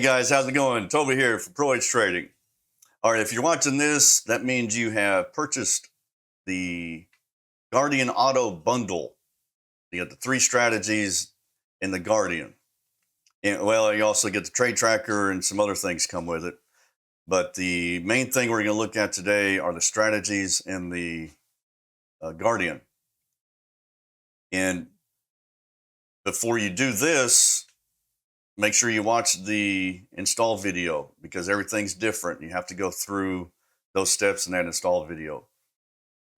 guys, how's it going? Toby here for Pro Edge Trading. All right, if you're watching this, that means you have purchased the Guardian Auto Bundle. You got the 3 strategies in the Guardian. And well, you also get the trade tracker and some other things come with it. But the main thing we're going to look at today are the strategies in the Guardian. And before you do this, make sure you watch the install video because everything's different. You have to go through those steps in that install video.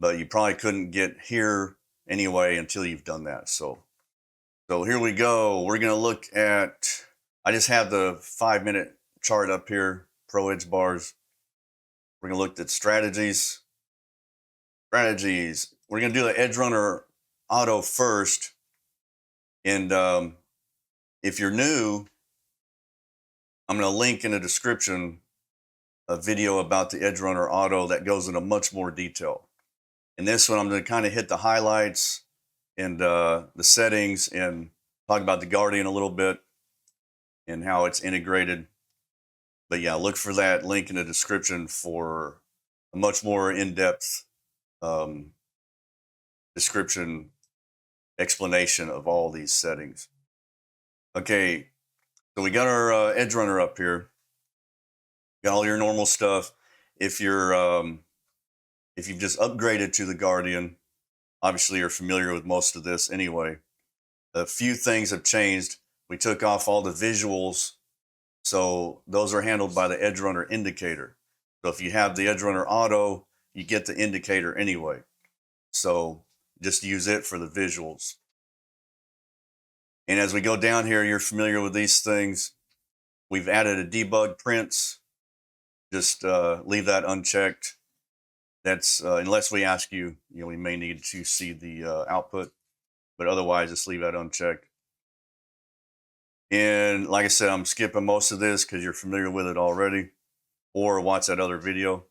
But you probably couldn't get here anyway until you've done that. So here we go. We're going to look at, I just have the 5-minute chart up here, Pro Edge bars. We're going to look at strategies. We're going to do the Edge Runner Auto first. And if you're new, I'm going to link in the description a video about the Edge Runner Auto that goes into much more detail. In this one, I'm going to kind of hit the highlights and the settings and talk about the Guardian a little bit and how it's integrated. But yeah, look for that link in the description for a much more in-depth description explanation of all these settings. Okay, so we got our Edge Runner up here. Got all your normal stuff. If you're if you've just upgraded to the Guardian, obviously you're familiar with most of this anyway. A few things have changed. We took off all the visuals, so those are handled by the Edge Runner indicator. So if you have the Edge Runner Auto, you get the indicator anyway. So just use it for the visuals. And as we go down here, you're familiar with these things. We've added a debug prints. Just leave that unchecked. That's unless we ask you, we may need to see the output, but otherwise just leave that unchecked. And like I said, I'm skipping most of this because you're familiar with it already, or watch that other video.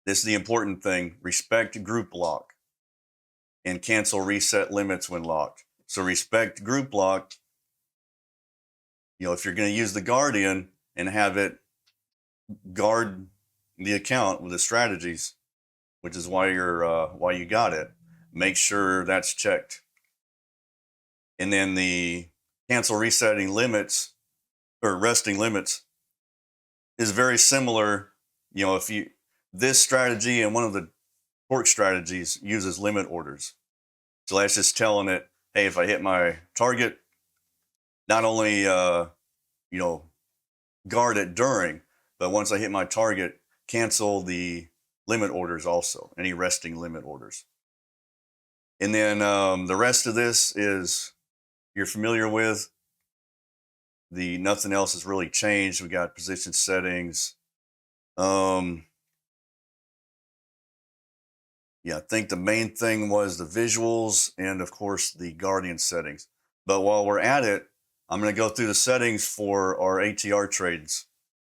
This is the important thing: respect group lock and cancel reset limits when locked. So respect group lock. If you're going to use the Guardian and have it guard the account with the strategies, which is why you got it, make sure that's checked. And then the cancel resetting limits or resting limits is very similar. If this strategy and one of the torque strategies uses limit orders. So that's just telling it, hey, if I hit my target, not only guard it during, but once I hit my target, cancel the limit orders also, any resting limit orders. And then the rest of this is you're familiar with. Nothing else has really changed. We got position settings. Yeah, I think the main thing was the visuals and of course the Guardian settings. But while we're at it, I'm going to go through the settings for our ATR trades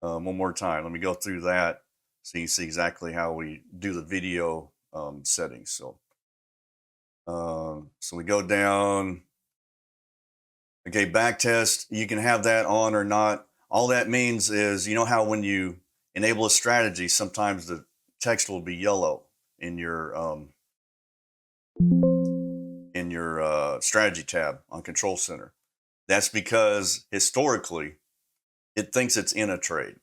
one more time. Let me go through that so you can see exactly how we do the video settings. So we go down. Okay, back test, you can have that on or not. All that means is, how when you enable a strategy, sometimes the text will be yellow in your strategy tab on Control Center. That's because historically it thinks it's in a trade.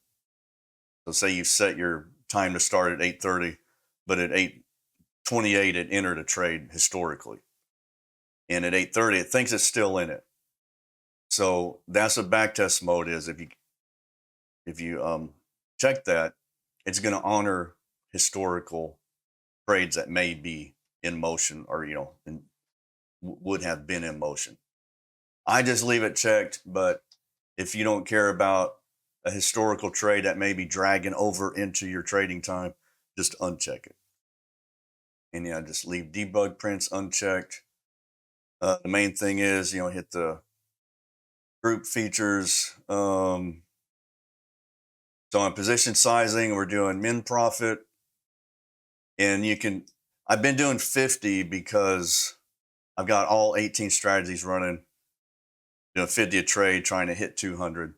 So say you set your time to start at 8:30, but at 8:28 it entered a trade historically. And at 8:30 it thinks it's still in it. So that's what backtest mode is. If you check that, it's going to honor historical trades that may be in motion or would have been in motion. I just leave it checked, but if you don't care about a historical trade that may be dragging over into your trading time, just uncheck it. And just leave debug prints unchecked. The main thing is hit the group features. So on position sizing, we're doing min profit. And I've been doing 50 because I've got all 18 strategies running, 50 a trade, trying to hit 200.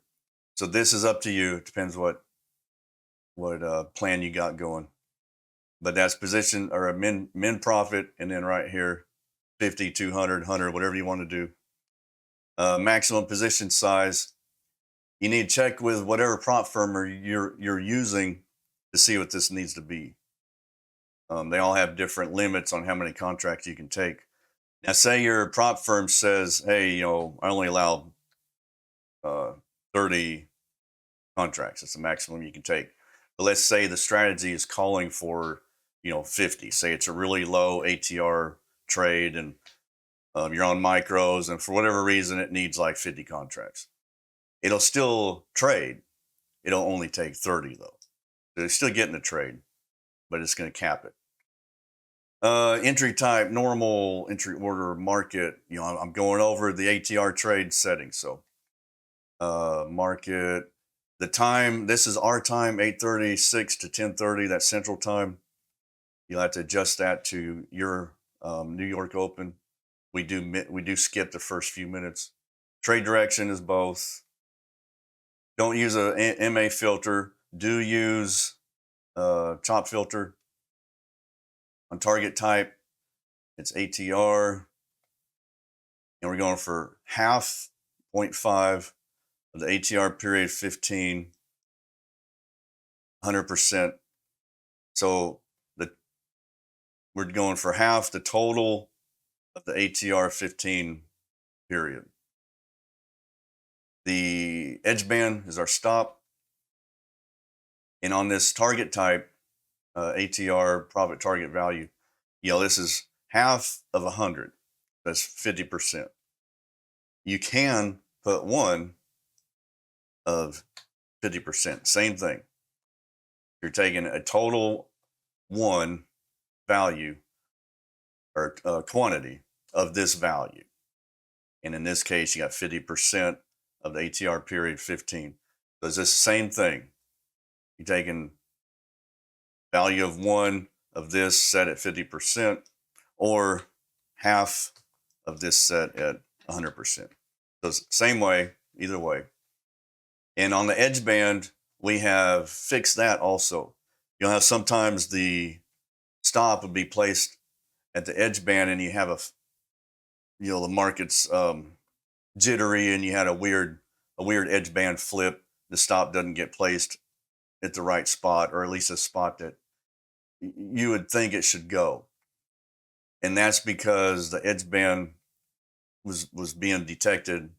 So this is up to you. It depends what plan you got going. But that's position or a min profit, and then right here, 50, 200, 100, whatever you want to do. Maximum position size. You need to check with whatever prop firm you're using to see what this needs to be. They all have different limits on how many contracts you can take. Now, say your prop firm says, "Hey, I only allow 30 contracts. It's the maximum you can take." But let's say the strategy is calling for 50. Say it's a really low ATR trade, and you're on micros, and for whatever reason it needs like 50 contracts. It'll still trade. It'll only take 30 though. So it's still getting the trade, but it's going to cap it. Entry type, normal, entry order, market. I'm going over the ATR trade settings. So market, the time, this is our time, 8:36 to 10:30, that's central time. You'll have to adjust that to your New York Open. We do skip the first few minutes. Trade direction is both. Don't use a MA filter. Do use top filter. On target type, it's ATR. And we're going for half, 0.5 of the ATR period 15, 100%. So we're going for half the total of the ATR 15 period. The edge band is our stop. And on this target type, ATR profit target value, this is half of 100. That's 50%. You can put 1 of 50%. Same thing. You're taking a total 1 value or quantity of this value. And in this case, you got 50% of the ATR period 15. So it's the same thing. You're taking value of 1 of this set at 50% or half of this set at 100%. So same way, either way. And on the edge band, we have fixed that also. You'll have sometimes the stop would be placed at the edge band, and you have the market's jittery, and you had a weird edge band flip. The stop doesn't get placed at the right spot, or at least a spot that you would think it should go. And that's because the edge band was being detected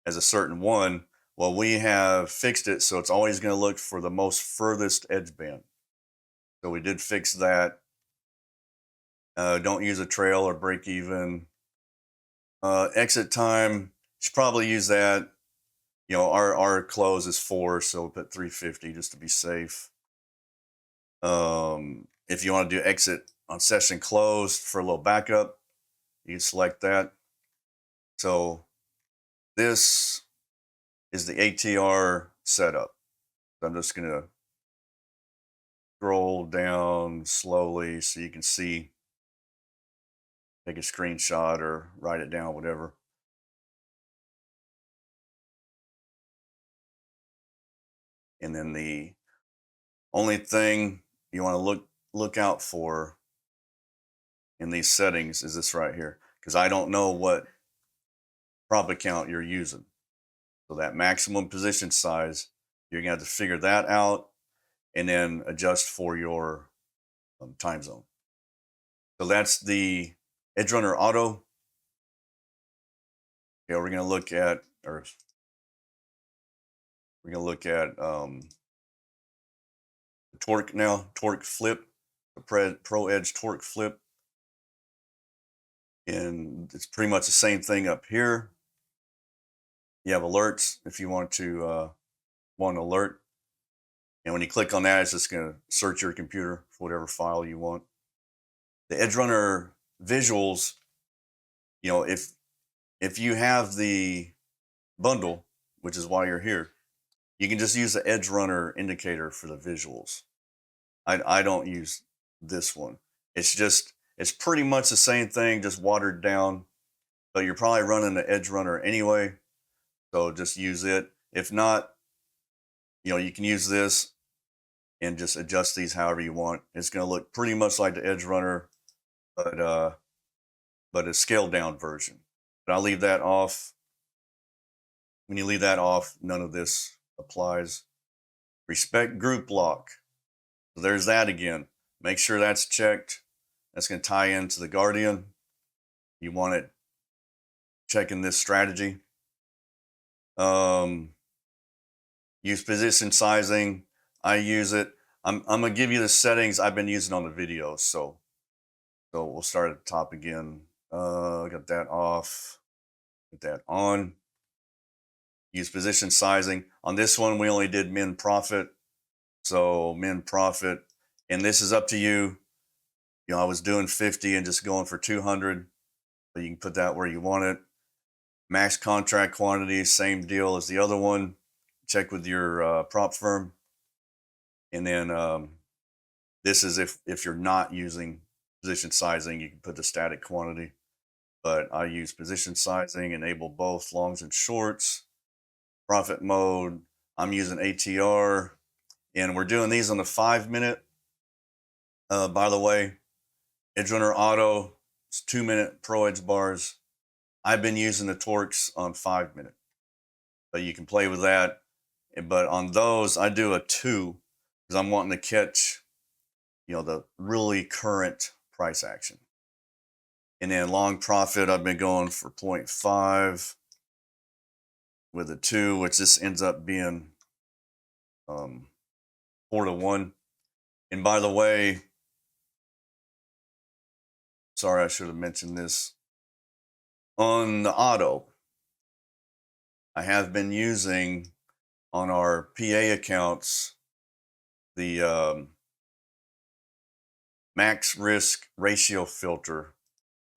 as a certain one. Well, we have fixed it, so it's always going to look for the most furthest edge band. So we did fix that. Don't use a trail or break even. Exit time, you should probably use that. Our close is 4, so we'll put 350 just to be safe. If you want to do exit on session closed for a little backup, you can select that. So this is the ATR setup. So I'm just going to scroll down slowly so you can see, take a screenshot or write it down, whatever. And then the only thing you want to look out for in these settings is this right here, because I don't know what prop account you're using. So that maximum position size, you're going to have to figure that out and then adjust for your time zone. So that's the Edge Runner Auto. Okay, we're going to look at the torque now, torque flip, the Pro Edge torque flip. And it's pretty much the same thing up here. You have alerts if you want to want an alert. And when you click on that, it's just going to search your computer for whatever file you want. The Edge Runner visuals, if you have the bundle, which is why you're here, you can just use the Edge Runner indicator for the visuals. I don't use this one. It's pretty much the same thing, just watered down, but you're probably running the Edge Runner anyway. So just use it. If not, You can use this and just adjust these however you want. It's going to look pretty much like the Edge Runner, but but a scaled down version. But I'll leave that off. When you leave that off, none of this applies. Respect group lock. So there's that again. Make sure that's checked. That's going to tie into the Guardian. You want it checking this strategy. Use position sizing. I use it. I'm gonna give you the settings I've been using on the videos. So we'll start at the top again. Got that off. Put that on. Use position sizing. On this one, we only did min profit. So min profit, and this is up to you. I was doing 50 and just going for 200, but you can put that where you want it. Max contract quantity, same deal as the other one. Check with your prop firm. And then this is if you're not using position sizing, you can put the static quantity. But I use position sizing, enable both longs and shorts. Profit mode, I'm using ATR. And we're doing these on the 5-minute. By the way, Edge Runner Auto, it's 2-minute pro edge bars. I've been using the Torques on 5-minute. But you can play with that. But on those, I do a 2 because I'm wanting to catch, the really current price action. And then long profit, I've been going for 0.5 with a 2, which this ends up being 4-to-1. And by the way, sorry, I should have mentioned this. On the auto, I have been using on our PA accounts the max risk ratio filter.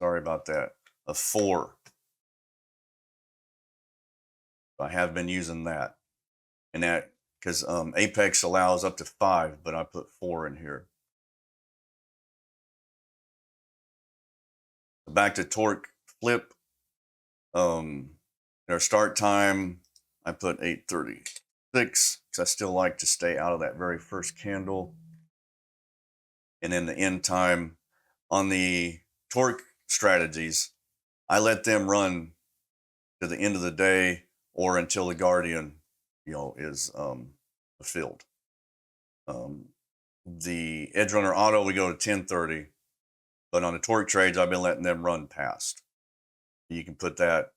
Sorry about that. A 4. I have been using that. And that because Apex allows up to 5, but I put 4 in here. Back to torque flip. Our start time, I put 8:36 because I still like to stay out of that very first candle. And then the end time on the torque strategies, I let them run to the end of the day or until the Guardian, is fulfilled. The Edge Runner Auto, we go to 10:30, but on the torque trades, I've been letting them run past. You can put that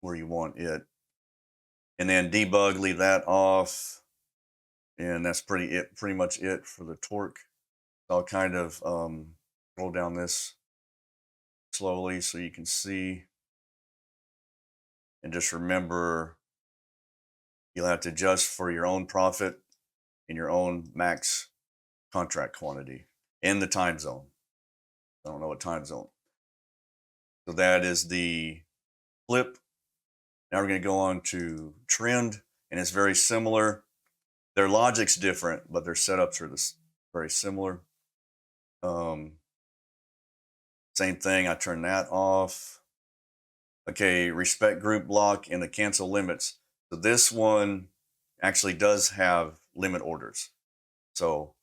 where you want it. And then debug, leave that off. And that's pretty much it for the torque. I'll kind of roll down this slowly so you can see. And just remember, you'll have to adjust for your own profit and your own max contract quantity and the time zone. I don't know what time zone. So that is the flip. Now we're going to go on to trend, and it's very similar. Their logic's different, but their setups are very similar. Same thing, I turn that off. Okay, respect group block and the cancel limits. So this one actually does have limit orders. So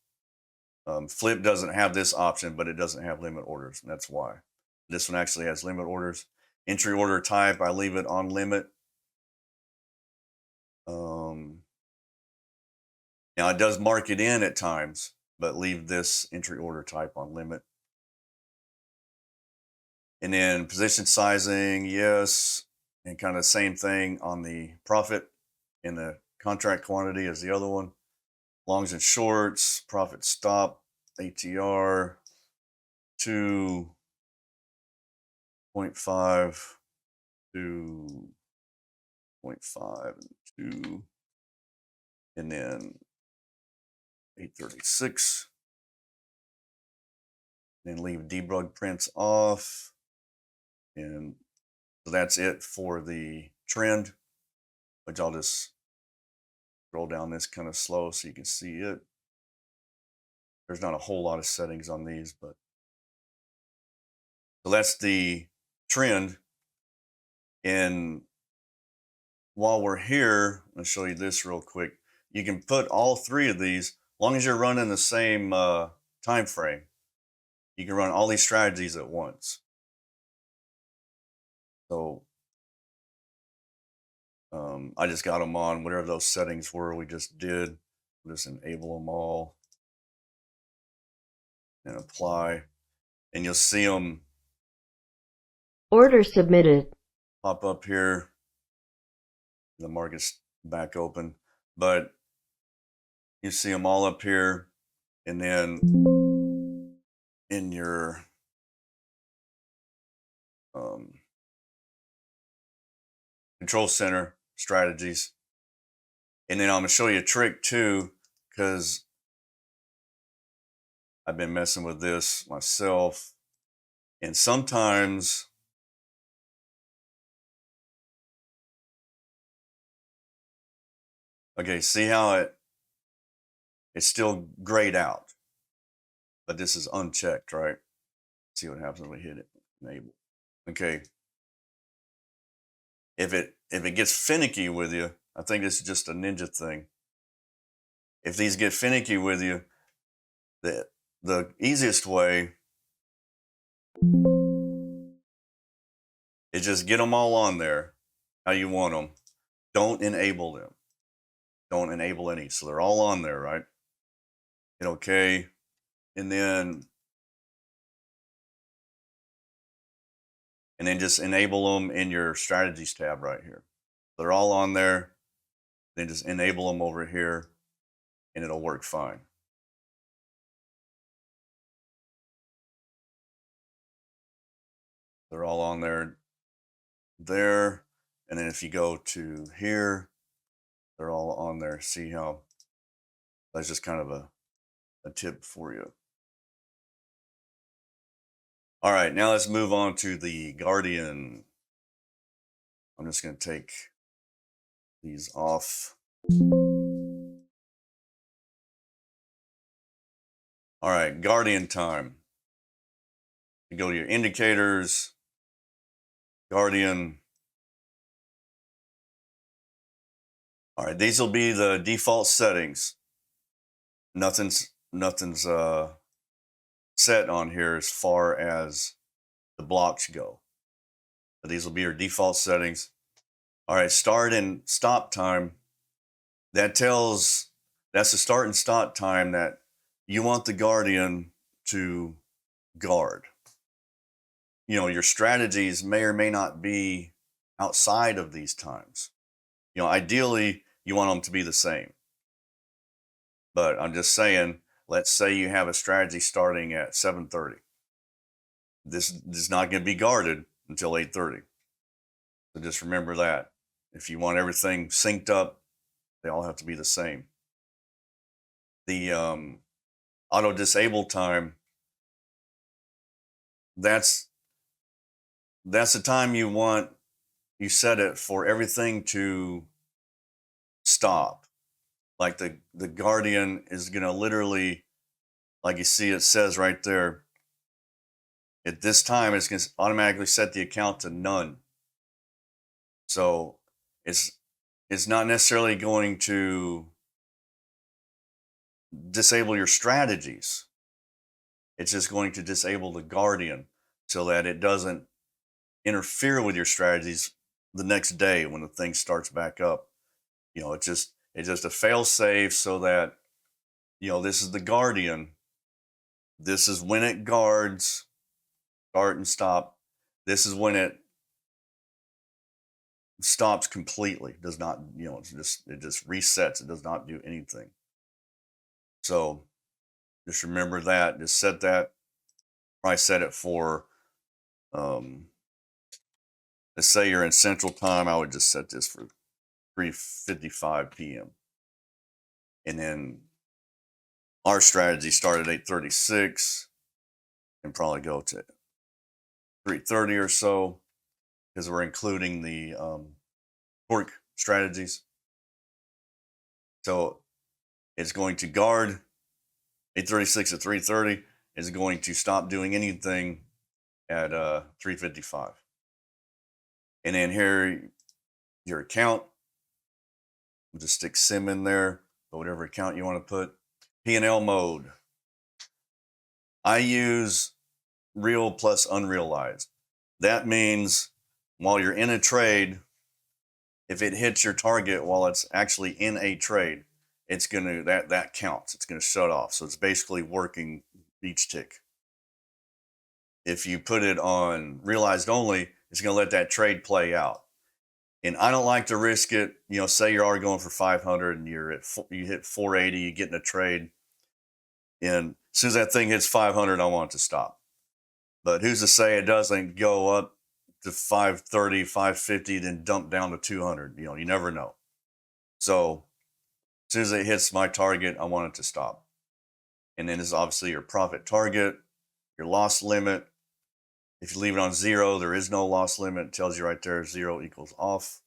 flip doesn't have this option, but it doesn't have limit orders, and that's why. This one actually has limit orders. Entry order type, I leave it on limit. Now it does mark it in at times, but leave this entry order type on limit. And then position sizing, yes, and kind of the same thing on the profit and the contract quantity as the other one. Longs and shorts, profit stop, ATR, 2.5 to 0.5 and 2, and then 8:36. Then leave debug prints off. And so that's it for the trend, which I'll just roll down this kind of slow so you can see it. There's not a whole lot of settings on these, but so that's the trend. And while we're here, I'll show you this real quick. you can put all three of these, as long as you're running the same time frame. You can run all these strategies at once. So I just got them on whatever those settings were we just did. Just enable them all and apply, and you'll see them Order submitted. pop up here. The market's back open, but you see them all up here, and then in your control center strategies. And then I'm going to show you a trick too, because I've been messing with this myself. And sometimes, okay, see how it's still grayed out, but this is unchecked, right? See what happens when we hit it, enable. Okay. If it gets finicky with you, I think this is just a ninja thing. If these get finicky with you, the easiest way is just get them all on there how you want them. Don't enable them. Don't enable any. So they're all on there, right? Hit OK. And then just enable them in your strategies tab right here. They're all on there. Then just enable them over here and it'll work fine. They're all on there. And then if you go to here, they're all on there. See how that's just kind of a tip for you. All right, now let's move on to the Guardian. I'm just going to take these off. All right, Guardian time. You go to your indicators, Guardian. All right, these will be the default settings. Nothing's set on here as far as the blocks go. But these will be your default settings. All right, start and stop time. That's the start and stop time that you want the Guardian to guard. You know, your strategies may or may not be outside of these times. You know, ideally, you want them to be the same. But I'm just saying, let's say you have a strategy starting at 7:30. This is not going to be guarded until 8:30. So just remember that. If you want everything synced up, they all have to be the same. The auto disable time, that's the time you set it for everything to stop. Like the Guardian is going to literally, like you see it says right there, at this time it's going to automatically set the account to none. So it's not necessarily going to disable your strategies. It's just going to disable the Guardian so that it doesn't interfere with your strategies the next day when the thing starts back up. You know, it's just a fail safe so that, you know, this is the Guardian. This is when it guards, start and stop. This is when it stops completely. Does not, you know, it just resets. It does not do anything. So just remember that. Just set that. Probably set it for, let's say you're in Central Time. I would just set this for 3:55 p.m. And then our strategy started at 8:36 and probably go to 3:30 or so because we're including the torque strategies. So it's going to guard 8:36 to 3:30. Is going to stop doing anything at 3:55. And then here, your account, we'll just stick SIM in there. but whatever account you want to put. P&L mode. I use real plus unrealized. That means while you're in a trade, if it hits your target while it's actually in a trade, it's gonna that counts. It's gonna shut off. So it's basically working each tick. If you put it on realized only, it's gonna let that trade play out. And I don't like to risk it. Say you're already going for 500 and you hit 480, you get in a trade, and as soon as that thing hits 500, I want it to stop. But who's to say it doesn't go up to 530, 550, then dump down to 200? You never know. So as soon as it hits my target, I want it to stop. And then it's obviously your profit target, your loss limit. If you leave it on 0, there is no loss limit. It tells you right there 0 equals off.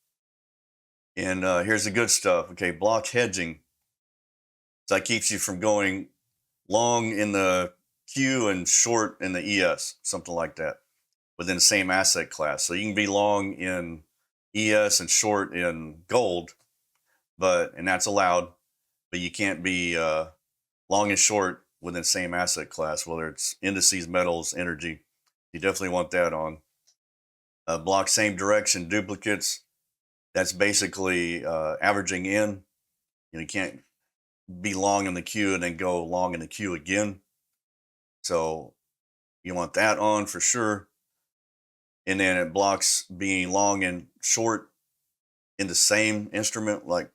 And here's the good stuff. Okay, block hedging. So that keeps you from going long in the Q and short in the ES, something like that, within the same asset class. So you can be long in ES and short in gold, and that's allowed, but you can't be long and short within the same asset class, whether it's indices, metals, energy. You definitely want that on. Block same direction duplicates. That's basically averaging in. You can't be long in the Q and then go long in the Q again. So you want that on for sure. And then it blocks being long and short in the same instrument, like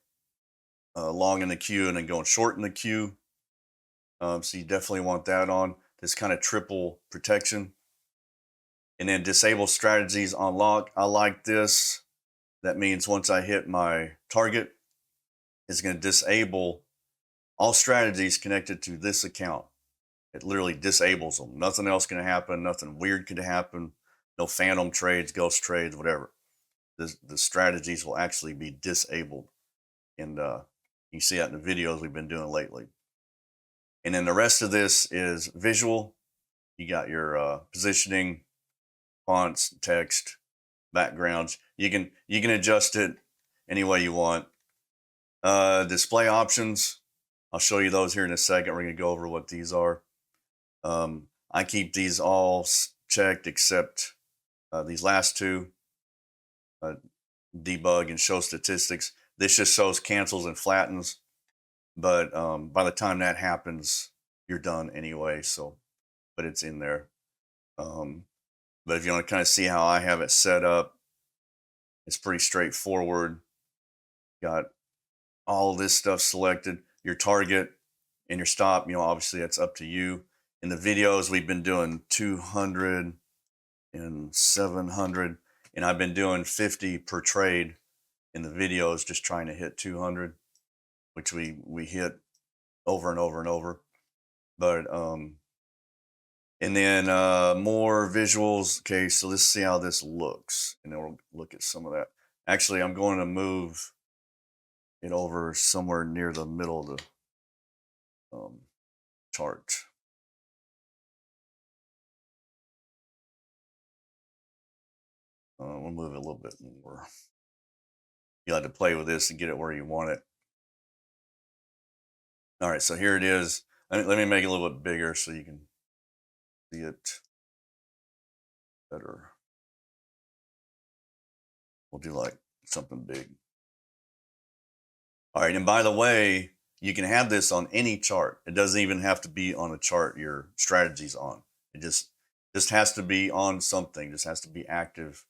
long in the Q and then going short in the Q. So you definitely want that on. This kind of triple protection. And then disable strategies on lock. I like this. That means once I hit my target, it's going to disable all strategies connected to this account. It literally disables them. Nothing else can happen. Nothing weird can happen. No phantom trades, ghost trades, whatever. The strategies will actually be disabled. And you can see that in the videos we've been doing lately. And then the rest of this is visual. You got your positioning, fonts, text, backgrounds. You can adjust it any way you want. Display options. I'll show you those here in a second. We're going to go over what these are. I keep these all checked except these last two, debug and show statistics. This just shows cancels and flattens, but by the time that happens, you're done anyway. So, but it's in there. But if you want to kind of see how I have it set up, it's pretty straightforward. Got all this stuff selected, your target and your stop. Obviously that's up to you. In the videos, we've been doing 200 and 700, and I've been doing 50 per trade in the videos, just trying to hit 200, which we hit over and over and over. But and then more visuals. Okay, so let's see how this looks, and then we'll look at some of that. Actually, I'm going to move it over somewhere near the middle of the chart. We'll move it a little bit more. You have to play with this and get it where you want it. All right, so here it is. Let me make it a little bit bigger so you can see it better. We'll do like something big. All right, and by the way, you can have this on any chart. It doesn't even have to be on a chart your strategy's on. It just has to be on something. It just has to be active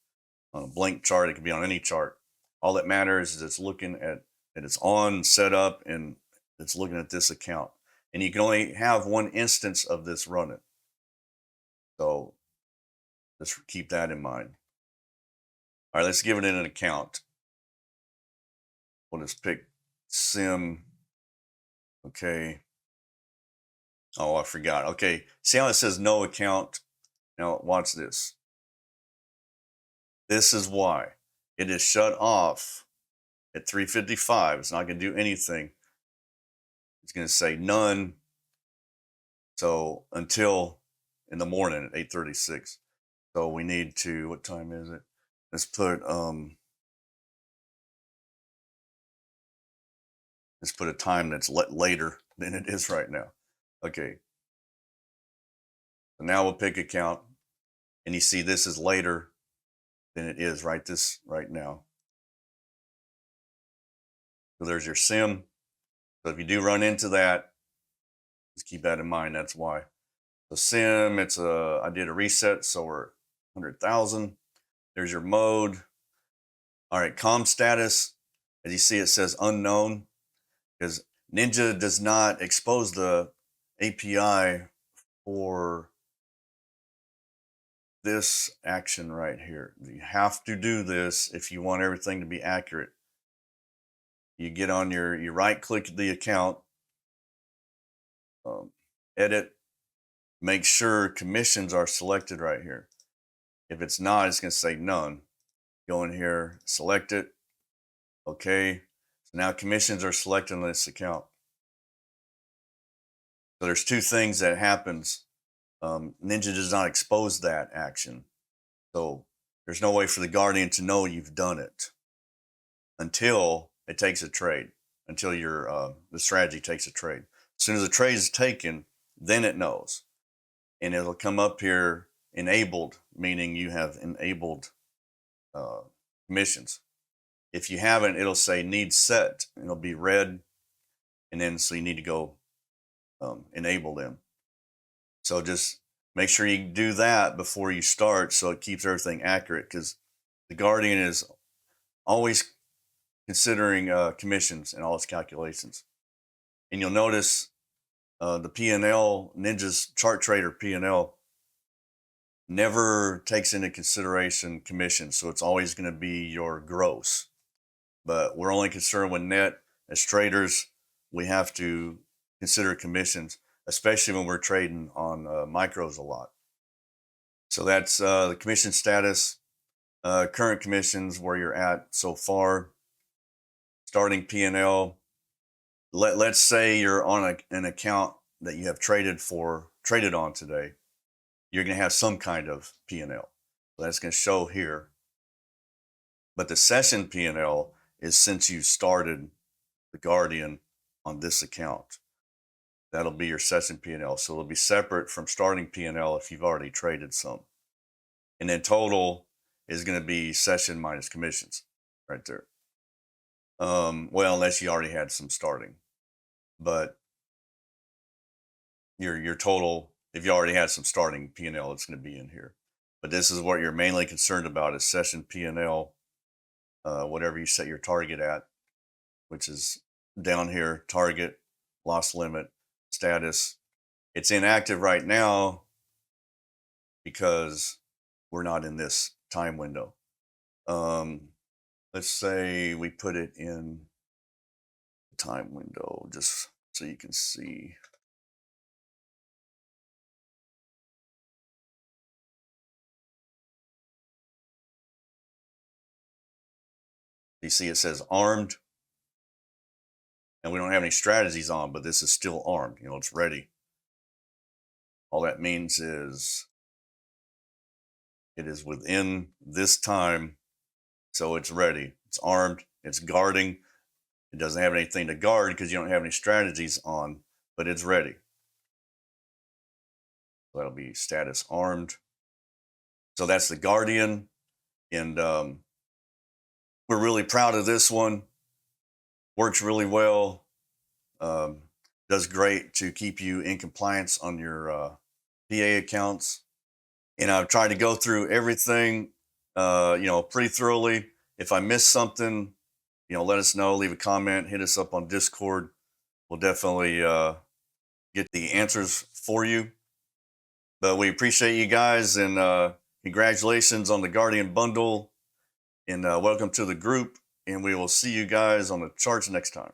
on a blank chart. It can be on any chart. All that matters is it's looking at it's on, set up, and it's looking at this account. And you can only have one instance of this running. So just keep that in mind. All right, let's give it an account. We'll just pick sim. Okay. Oh, I forgot. Okay. See how it says no account? Now watch this. This is why it is shut off at 3:55. It's not going to do anything. It's going to say none. So until in the morning at 8:36. So we need to, what time is it? Let's put Let's put a time that's later than it is right now. Okay. So now we'll pick account, and you see this is later than it is right now. So there's your sim. So if you do run into that, just keep that in mind. That's why. The sim, I did a reset, so we're 100,000. There's your mode. All right, com status. As you see, it says unknown because Ninja does not expose the API for this action right here. You have to do this if you want everything to be accurate. You get on you right click the account, edit, make sure commissions are selected right here. If it's not, it's going to say none. Go in here, select it. Okay. So now commissions are selected on this account. So there's two things that happens. Ninja does not expose that action. So there's no way for the Guardian to know you've done it until it takes a trade, until the strategy takes a trade. As soon as the trade is taken, then it knows. And it'll come up here enabled, meaning you have enabled commissions. If you haven't, it'll say need set. It'll be red. And then so you need to go enable them. So just make sure you do that before you start so it keeps everything accurate, because the Guardian is always considering commissions in all its calculations. And you'll notice the P&L, Ninja's chart trader P&L, never takes into consideration commissions. So it's always going to be your gross. But we're only concerned with net. As traders, we have to consider commissions, especially when we're trading on micros a lot. So that's the commission status, current commissions, where you're at so far, starting P&L. Let's say you're on an account that you have traded on today. You're going to have some kind of P&L. So that's going to show here. But the session P&L is since you started the Guardian on this account. That'll be your session P&L. So it'll be separate from starting P&L if you've already traded some. And then total is going to be session minus commissions right there. Well, unless you already had some starting. But your total, if you already had some starting P&L, it's going to be in here. But this is what you're mainly concerned about, is session P&L, whatever you set your target at, which is down here, target, loss limit, status. It's inactive right now because we're not in this time window. Let's say we put it in the time window just so you can see. You see it says armed, and we don't have any strategies on, but this is still armed. It's ready. All that means is it is within this time, so it's ready. It's armed. It's guarding. It doesn't have anything to guard because you don't have any strategies on, but it's ready. So that'll be status armed. So that's the Guardian, and we're really proud of this one. Works really well. Does great to keep you in compliance on your PA accounts. And I've tried to go through everything, pretty thoroughly. If I missed something, let us know. Leave a comment. Hit us up on Discord. We'll definitely get the answers for you. But we appreciate you guys, and congratulations on the Guardian bundle. And welcome to the group. And we will see you guys on the charts next time.